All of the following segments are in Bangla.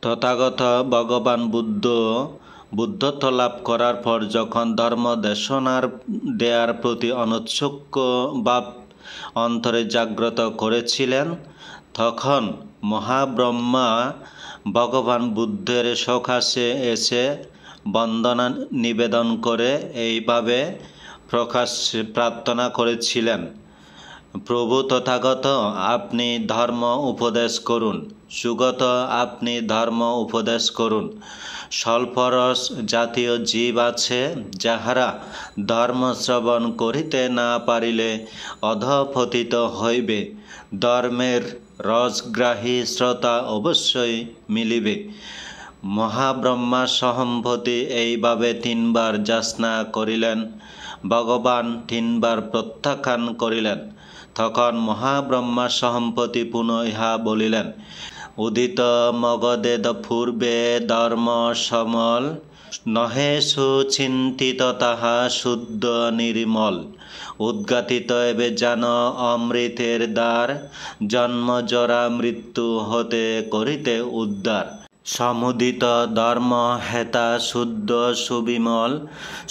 তথাগত ভগবান বুদ্ধত্ব লাভ করার পর যখন ধর্ম দেয়ার প্রতি অনৌৎসুক্য ভাব অন্তরে জাগ্রত করেছিলেন, তখন মহাব্রহ্মা ভগবান বুদ্ধের সকাশে এসে বন্দনা নিবেদন করে এইভাবে প্রার্থনা করেছিলেন: প্রভু তথাগত, আপনি ধর্ম উপদেশ করুন। সুগত, আপনি ধর্ম উপদেশ করুন। স্বল্পরস জাতীয় জীব আছে, যাহারা ধর্ম শ্রবণ করিতে না পারিলে অধঃপতিত হইবে। ধর্মের রসগ্রাহী শ্রোতা অবশ্যই মিলিবে। মহাব্রহ্মা সহম্পতি এইভাবে 3 বার যাচনা করিলেন। ভগবান 3 বার প্রত্যাখ্যান করিলেন। তখন মহাব্রহ্মা সহম্পতি পুনঃ ইহা বলিলেন: উদিত মগধে পূর্বে ধর্ম সমল, নহে সুচিন্তিত তাহা শুদ্ধ নির্মল। উদ্ঘাটিত এবে জান অমৃতের দ্বার, জন্ম জরা মৃত্যু হতে করিতে উদ্ধার। সমুদিত ধর্ম হেতা শুদ্ধ সুবিমল,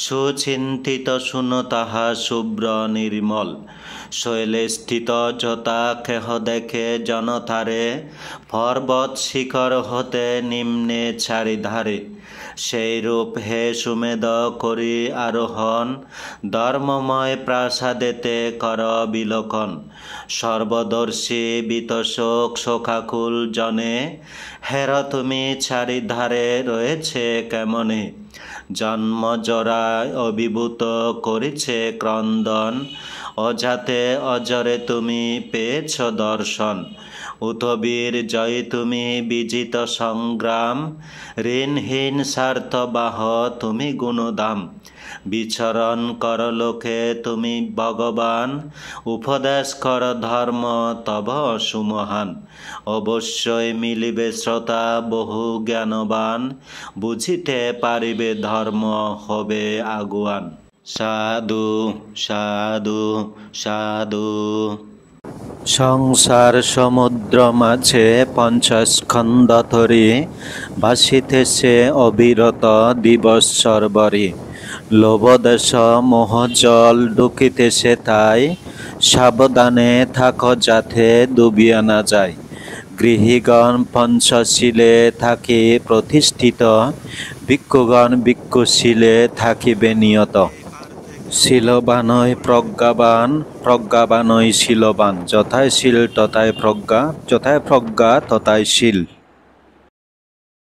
সুচিন্তিত শুনো তাহা শুভ্র নির্মল। শৈলে স্থিত যথা কেহ দেখে জনতারে, পর্বত শিখর হতে নিম্নে চারিধারে। সেই রূপ হে সুমেধ করি আরোহণ, ধর্মময় প্রাসাদেতে কর বিলোকন। সর্বদর্শী বিতশোক শোকাকুল জনে, হের তুমি চারিধারে রয়েছে কেমনে। জন্ম জরায় অভিভূত করিছে ক্রন্দন, অজাতে অজরে তুমি পেয়েছ দর্শন। উতবীর জয় তুমি বিজিত সংগ্রাম, ঋণহীন স্বার্থবাহ তুমি গুণধাম। বিচরণ কর লোকে তুমি ভগবান, উপদেশ কর ধর্ম তব সুমহান। অবশ্যই মিলিবে শ্রোতা বহু জ্ঞানবান, বুঝিতে পারিবে ধর্ম হবে আগুয়ান। সাধু সাধু সাধু। সংসার সমুদ্র মাঝে 50 স্কন্ধ ধরি, ভাসিতেছে অবিরত দিবস সর্বরি। লোভদেশ মোহ জল ঢুকিতেছে তাই, সাবধানে থাকো যাতে ডুবিয়া না যায়। গৃহীগণ পঞ্চশীলে থাকি প্রতিষ্ঠিত, ভিক্ষুগণ ভিক্ষুশীলে থাকিবে নিয়ত। শীলবানই প্রজ্ঞাবান, প্রজ্ঞাবানই শীলবান। যথায় শীল তথায় প্রজ্ঞা, যথায় প্রজ্ঞা তথায় শীল।